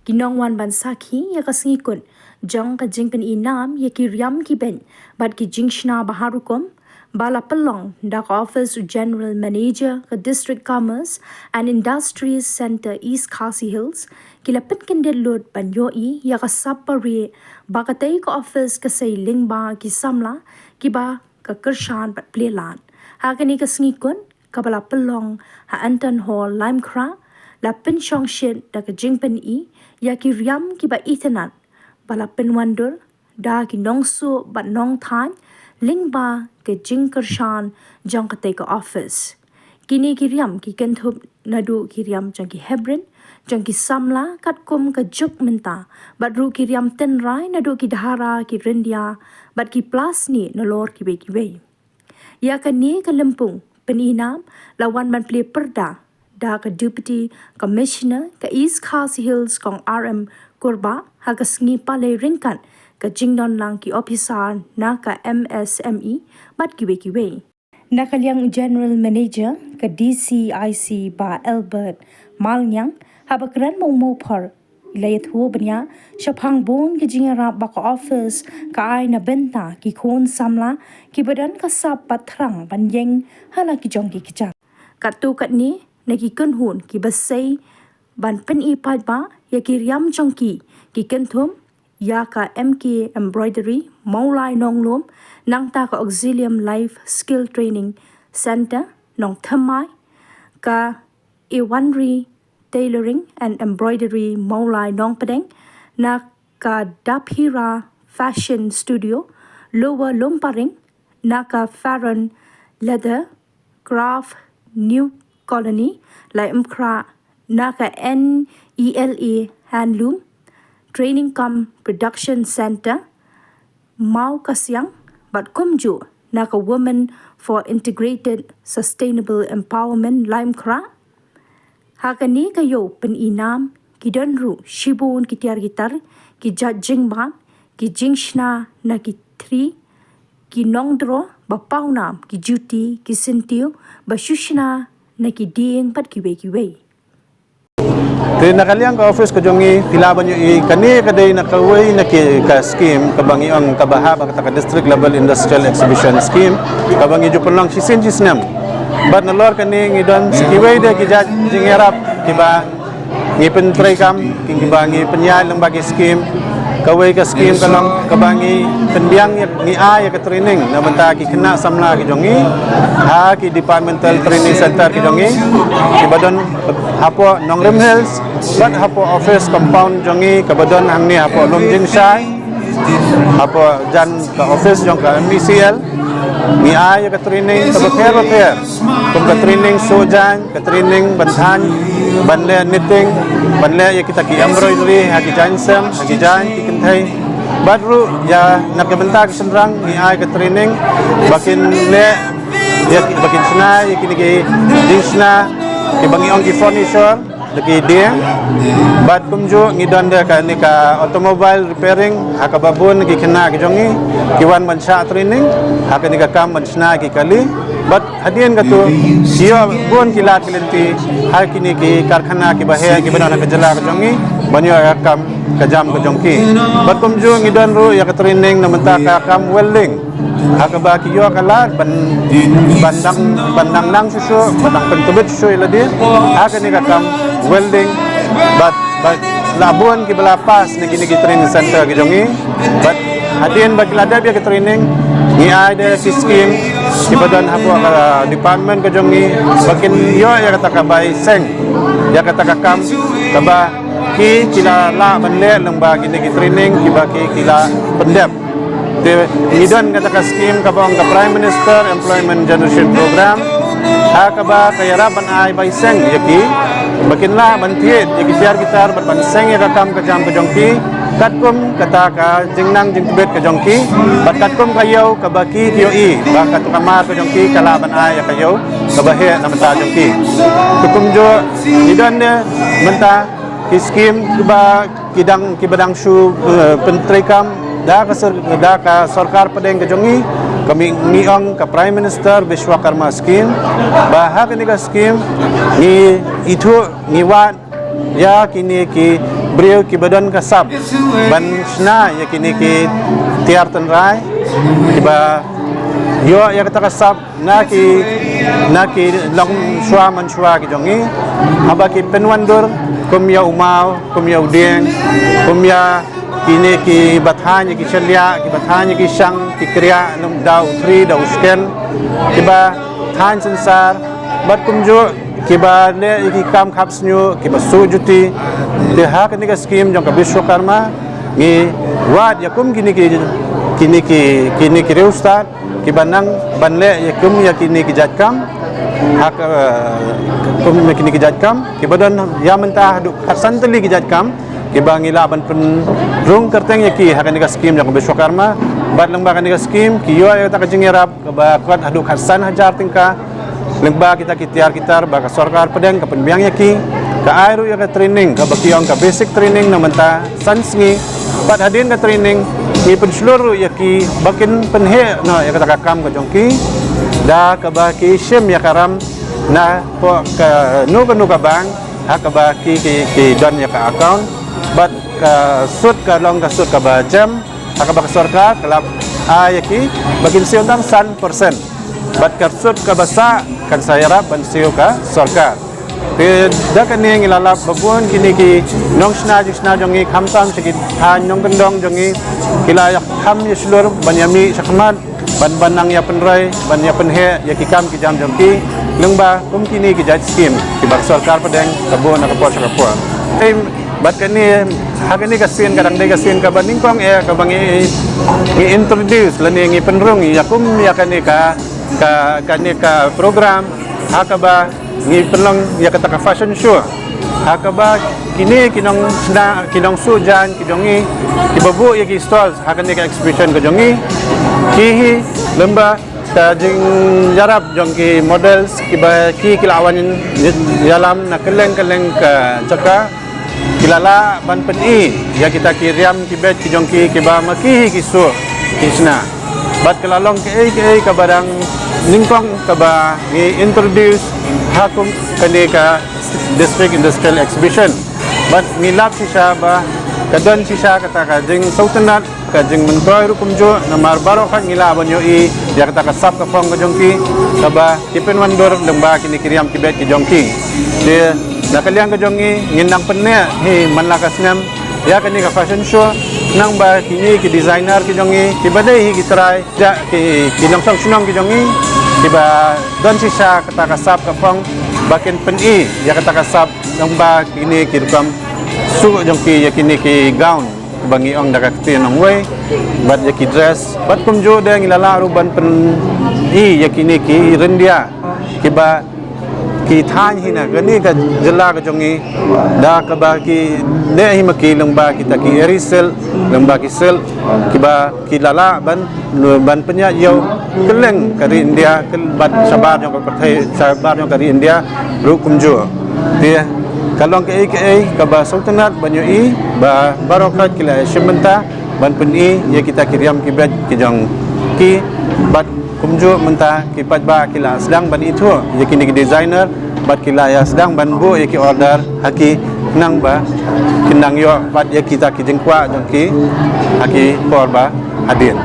Kinong wan ban sakhi ya kasngikun jong ka jingpen inam ya ki riam ki ben bat ki jingshna baharukom bala pelong dak office general manager ka district commerce and industries center east Khasi Hills kilapin kendelot banjoi ya ka sapari bakatai ka office ka say lingba ki samla ki ba ka kershan bat plelan hakani kasngikun kabala pelong ha Anton Hall Limekra la penchong shin da ka jingpen ya ki riam ki ba itenan bala penwandur da ki nongsu ba nong than lingba ke jingkershan jong ka take office kini ki riam ki kentup nadu ki riam jong ki heprit jong ki samla kat kum ka juk menta bat ru ki riam ten rai nadu ki dhara ki ryndia bat ki plus ni nalor ki be ya ka ni ka lempung peninam lawan man ple perda da ka deputy commissioner ka East Khasi Hills kong RM kurba hagas ngi pale ringkan ka jingdon lang ki officer na ka MSME bat kiwe na kalyang general manager ka DCIC ba Albert Malnyang habakran mo par ilayat ho banya shapang bon ki jingara ba ka office ka ay na benta ki khon samla ki badan ka sap patrang banyeng hala ki jong ki kicha katu kat ni nagikun hun ki basay ban pen ipad ba ya ki riam chongki ki kenthum ya ka MK embroidery maulai nonglom nang ta ka auxilium life skill training center nong thamai ka iwanri tailoring and embroidery maulai nong padeng na ka daphira fashion studio lower lomparing na ka faron leather craft new colony lai umkra naka NELA handloom training cum production center mau kasyang bat kumju naka women for integrated sustainable empowerment limekra hakani kayo peninam kidanru shibun kitiar gitar ki judging ban ki jingshna na ki 3 ki nongdro bapaunam ki juti ki sentiu bashushna na ki ding pat kiwe Te nakaliang ka office ko jongi tilaban yo i kani kaday nakaway na ka scheme kabangi ang kabahaba ka district level industrial exhibition scheme kabangi jo pelong sisin jisnam bat nalor kani ngidon sikiway de ki jingerap kiba ngipen tray kam kiba ngi penyal lang bagi scheme kaway ka scheme kalong kabangi penbiang ni ya ka training na benta ki kena samla ki jongi ha ki departmental training center ki jongi ki badon hapo nongrem hills bat hapo office compound jongi kabadon hangni hapo longjing sai hapo jan ka office jong ka MBCL ni ya ka training kabaker kum ka training sojan ka training banhan banle knitting banle ya kita ki embroidery ha ki jansam ha ki jan ki kentai badru ya nakabenta ki senrang ni ka training bakin le ya bakin sna ya kini ki dingsna ki bangi ong ki furniture lagi dia bad kumju ngidon dia ka ni ka automobile repairing hakababun ki kena ki jongi kiwan mansha training haka ni ka kam mansna ki kali but hadien katu sio bon kilat kelenti hakini ki karkhana ki bahe ki banana ka jala ka jongi banyo kam ka jam ka jongki but kumju ngidon ru ya ka training na menta ka kam welding hakaba ki yo kala bandang lang susu bandang pentubit susu iladi haka ni ka kam welding but labun ki belapas ni kini ki training center ki jongi but hadien bagi lada biar ki training ni ada si scheme ki badan hapo department ka jongi bakin yo ya kata ka bai seng ya kata ka kam kaba ki kila la banle lembag kini ki training ki baki kila pendep de idon kata ka scheme ka bang ka prime minister employment generation program hakaba kayara ban ai bai seng yaki bakinlah bantiet ya gitar gitar berbanseng ya kakam ke jam ke jongki katkum kata ka jingnang jingtubet ke jongki bat katkum kayau ke baki kioi ba katu kamar ke jongki kala ban ai ya kayau ke bahe na menta jongki tukum jo idan ne menta ki scheme ba kidang ki badang su pentrikam da ka sarkar pedeng ke jongi kami niang ka prime minister Vishwakarma scheme bahag ni ka scheme ni itu niwan ya kini ki beliau ki badan kasab ban sna ya kini ki tiar tenrai kiba yo ya kata kasab na ki long shwa man shwa ki jongi aba ki penwandur kum ya umau kum ya udeng kum ya kini ki bathanya ki celia ki bathanya ki sang ki kriya num dau tri dau sken kiba than sensar bat kum jo kiba ne ki kam khap snyu kiba sujuti de ha ka ni ka scheme jong ka Vishwakarma ni wat ya kum kini ki reustat kiba nang banle ya kum ya kini ki jatkam hak kum kini ki jatkam kiba don ya mentah du santali ki jatkam kiba ngila ban pen rung kerteng ya ki ha ka ni ka scheme jong ka Vishwakarma bat lang ba ka ni ka scheme ki yo ya ta ka jingirap ka kwat hadu khasan hajar tingka lengba kita kitar baka sarkar pedang ka penbiang yaki ka airu ya ka training ka bakiong ka basic training na menta sansngi pat hadin ka training ni penseluruh yaki bakin penhe no ya kata kam ka jongki da ka baki shem ya karam na po ka nu ka bang ha ka baki ki don ya ka account bat ka sud ka long ka sud ka ba jam ha ka baka sarkar kelab ayaki bakin siundang 100% bat karsut ka basa kan sayarap ban siyo ka sarkar te da kan ni ngilalap babun kini ki nong sna jongi khamtam sikit ha nong kendong jongi kilayak ham yeslur banyami sakmat ban nang ya penrai ban ya penhe ya ki kam ki jam jongki lengba kum kini ki jaj scheme ki bak sarkar pedeng kabun na kapor sakapor bat kan ni ha kan ni kasin kadang de kasin ka baning kong ka bangi introduce lani ngi penrung ya kum ya kan ni ka program hakaba ngi pelong ya kata ka fashion show hakaba kini kinong sujan kijongi kibabu ya ki stalls hakan ni ka exhibition kijongi kihi lemba ta jing jarap jongki models kiba ki kilawan dalam na keleng ka jaka kilala ban peni ya kita ki riam kibet kijongki kiba makihi kisu kisna bat kelalong ke kabadang ningkong kaba ni introduce hakum kani ka district industrial exhibition bat nilap si siya ba kadon si siya kata ka jing sautanat ka jing mentoy rukum jo na marbaro kan ngilaban yo ya kata ka sap ka pong ka jongki kaba kipen wandur lembah kini kiriam kibet ki jongki de nakaliang ka jongi nginang penne hi manlakas nem ya kani ka fashion show nang ba kini ki designer ki jongi ki badai ki try ja ki nong song sunong ki jongi ki ba don si sha kata kasap kapong bakin peni ya kata kasap nang ba kini ki rukam su jongki ya kini ki gown bangi ong daga kti nong way bat ya ki dress bat kum jo de ngilala ruban pen ya kini ki ryndia ki ba ki than hina gani ka jela ka jongi da ka ba ki ne hi maki lengba kita ki erisel lengba ki sel ki ba ki lala ban penya yo keleng ka India kel bat sabar jong ka perthai sabar jong ka India ru kumjo dia kalong ke ka ba sultanat banyo ba barokat kila shementa ban peni ya kita kiriam ki bet ki jong ki bat kumjo menta ki patba kila sedang ban itu ya kini designer bat kila ya sedang ban bu ya ki order haki nang ba kinang yo bat ya kita ki jengkwa jongki haki korba hadir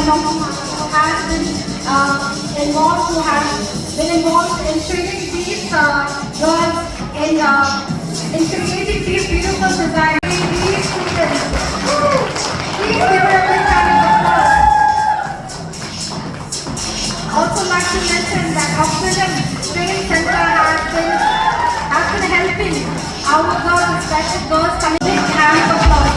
who has been involved in training these girls in creating these beautiful designs. These students, please give her a big round of applause. Also like to mention that Vocational Training Center has been helping our girls, especially girls, coming big round of applause.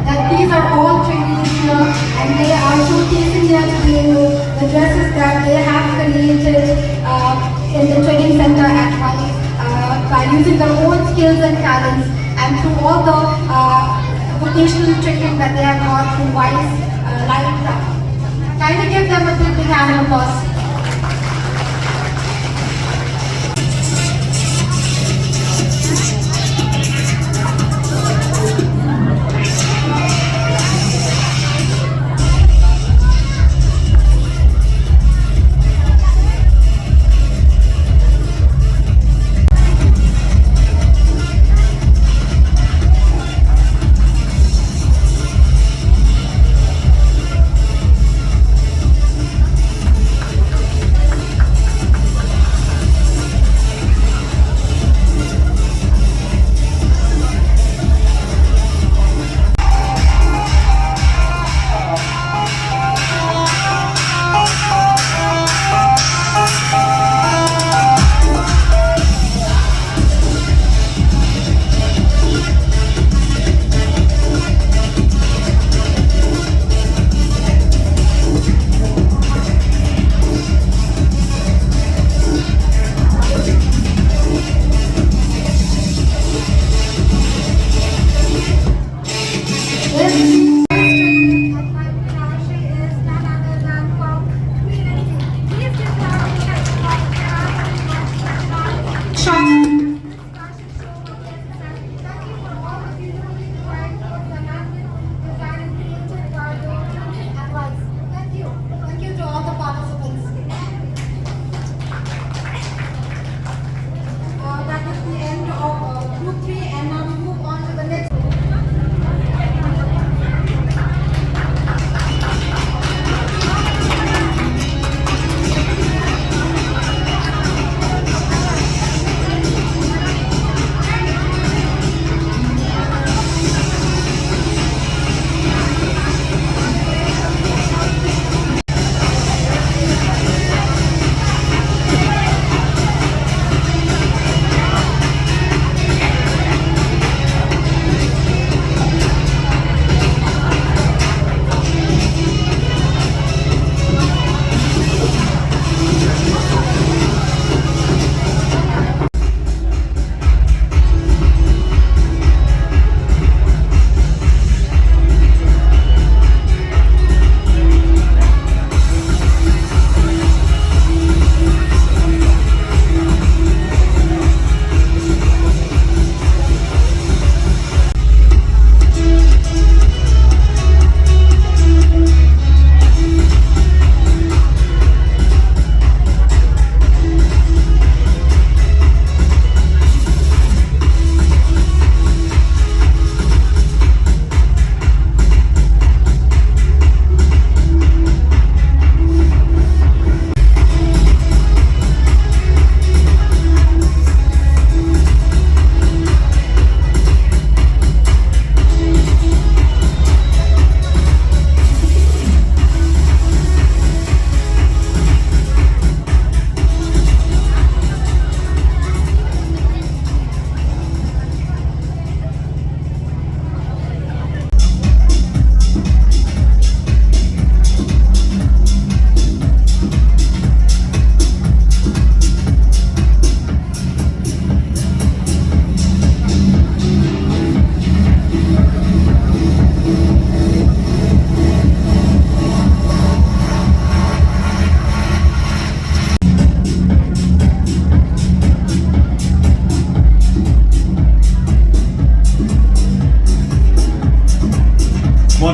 That these are all trainees here and they are showcasing the dresses that they have created in the training center at once by using their own skills and talents and through all the vocational training that they have got through WISE Life Craft. Kindly give them a big hand of applause.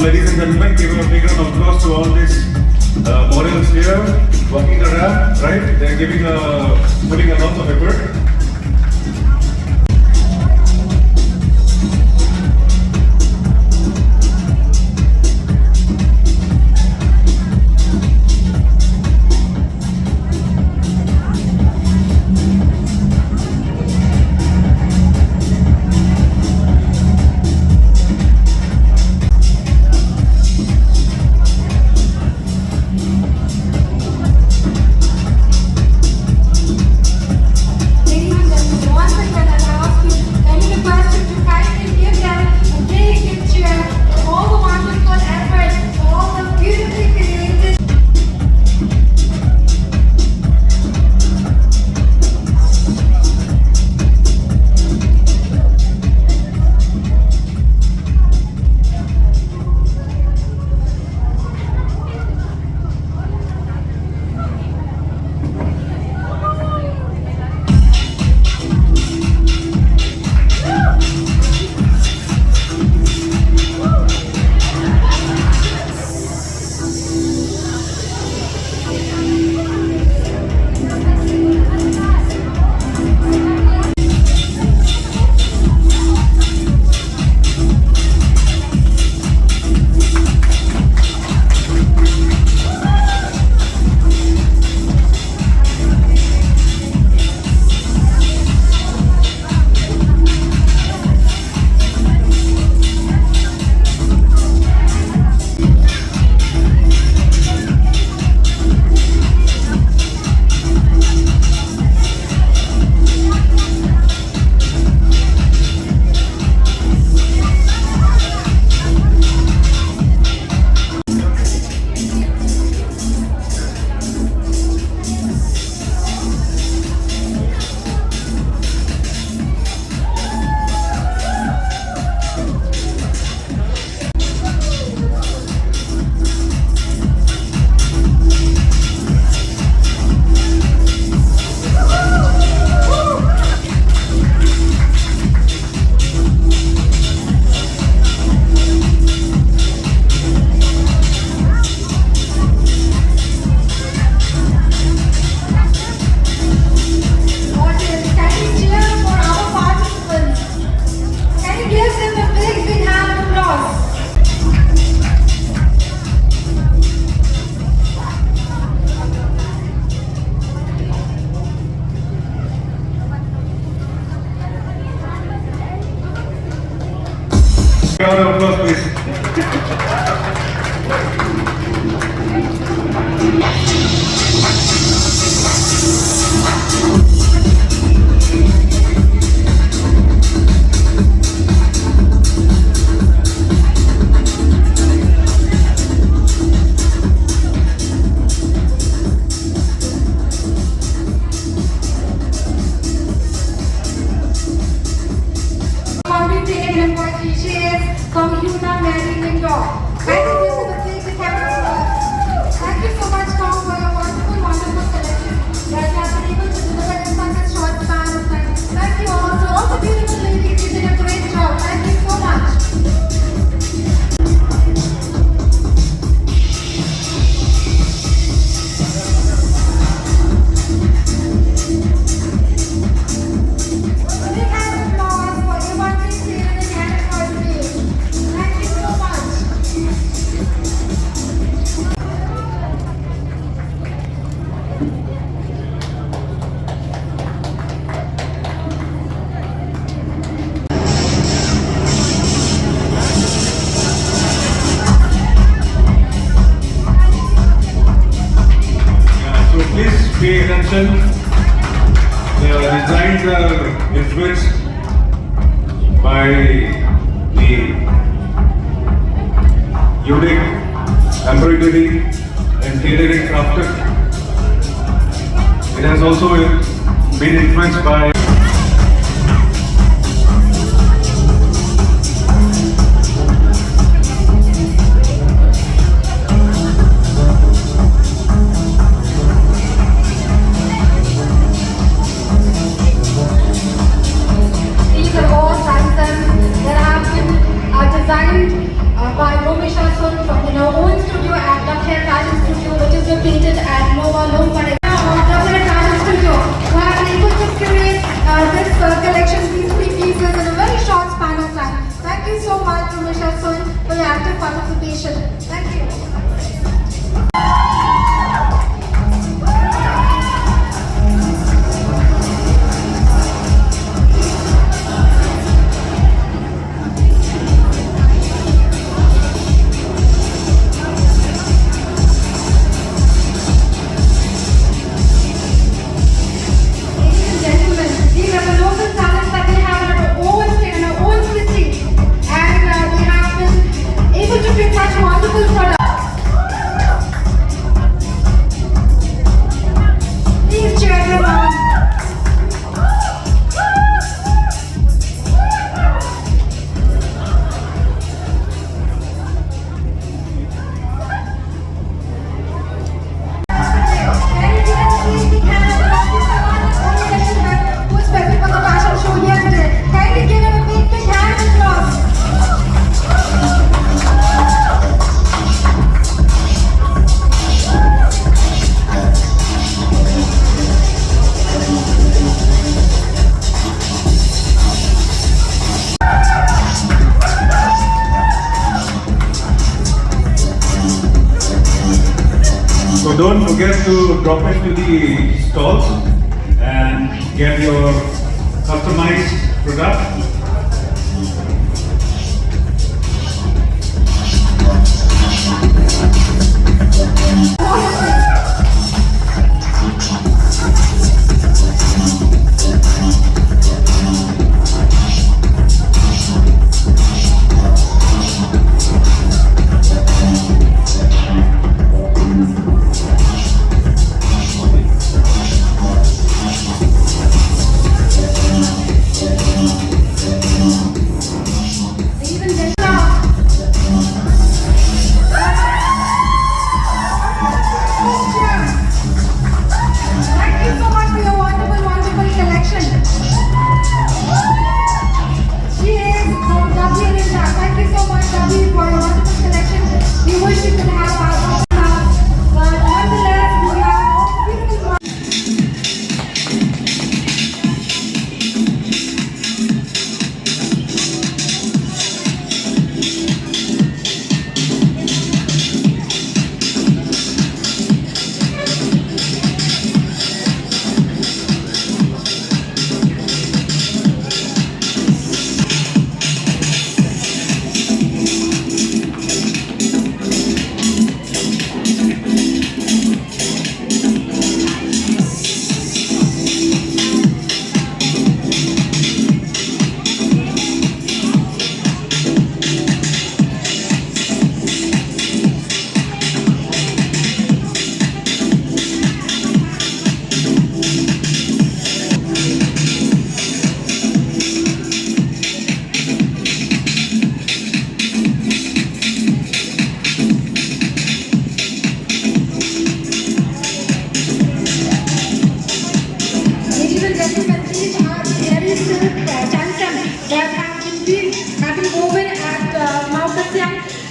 ladies and gentlemen, give a big round of applause to all these models here working the ramp, right? They're putting a lot of effort. Round of applause, please. Thank you so much, Tom, for your wonderful, wonderful selection that you have been able to deliver in such a short span of time. Thank you all. To all the beautiful ladies, you did a great job. Thank you so much. Big hand of applause for everyone who's here in the anniversary. Thank you so much. So please pay attention. The designs are influenced by the unique embroidery and tailoring crafted. It has also been influenced by These are all items that have been designed by Vocational located at Nova Lombard. Studio, who have been able to curate this collection, these three pieces in a very short span of time. Thank you so much, Mr. Sun, for your active participation. Thank you. So don't forget to drop into the stalls and get your customized product.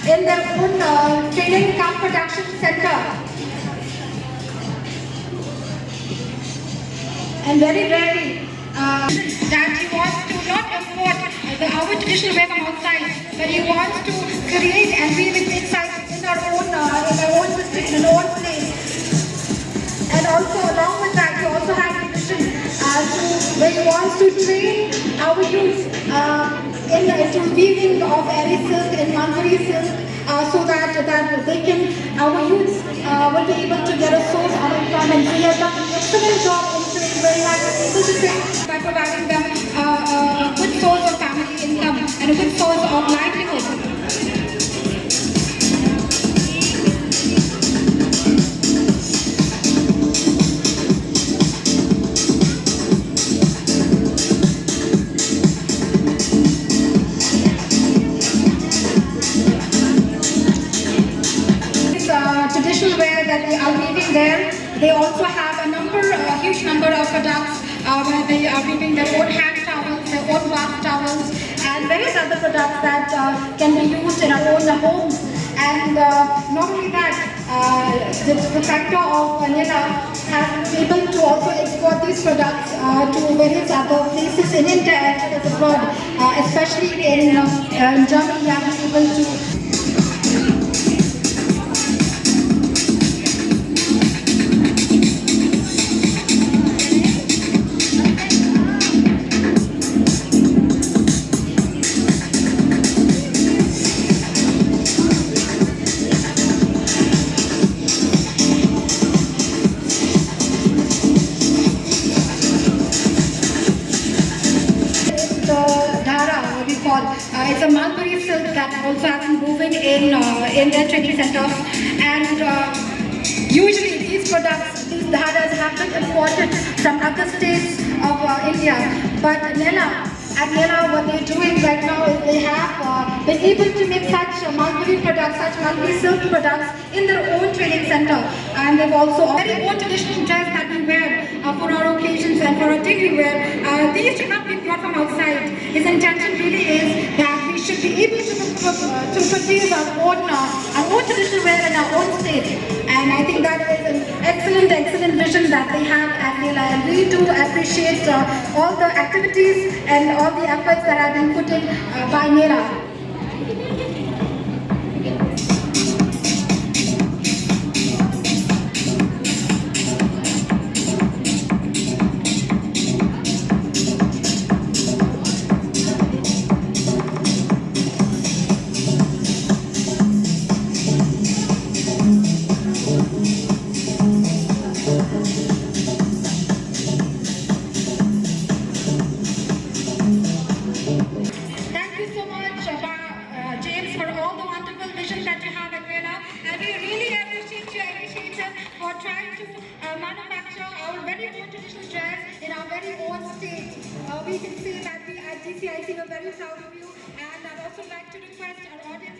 In their own training camp production center. And very rarely that he wants to not import our traditional way from outside, but he wants to create and weave it inside in our own district, in our own place. And also along with that, he also has a vision where he wants to train our youth into weaving of eri silk and Manjari silk, so that they can, our youths will be able to get a source of employment. So he has done an excellent job in training, where he has been able to train by providing them a good source of family income and a good source of livelihood. Traditional wear that they are weaving there. They also have a huge number of products where they are weaving their own hand towels, their own bath towels, and various other products that can be used in our own homes. And not only that, the factor of Nela has been able to also export these products to various other places in India as well as abroad, especially in Germany. Have been able to dhara, what we call. It's a mulberry silk that also has been moving in their training center. And usually these products, these dharas have been imported from other states of India. But at Nela, what they're doing right now is they have been able to make such mulberry products, such mulberry silk products in their own training center. And they've also very own traditional dress that we wear for our occasions and for our degree wear. These should not be brought from outside. His intention really is that we should be able to produce our own traditional wear in our own state. And I think that is an excellent vision that they have at Nela. And we do appreciate all the activities and all the efforts that have been put in by Nela. For trying to manufacture our very own traditional dress in our very own state. We can say that we at DCIC are very proud of you, and I'd also like to request our audience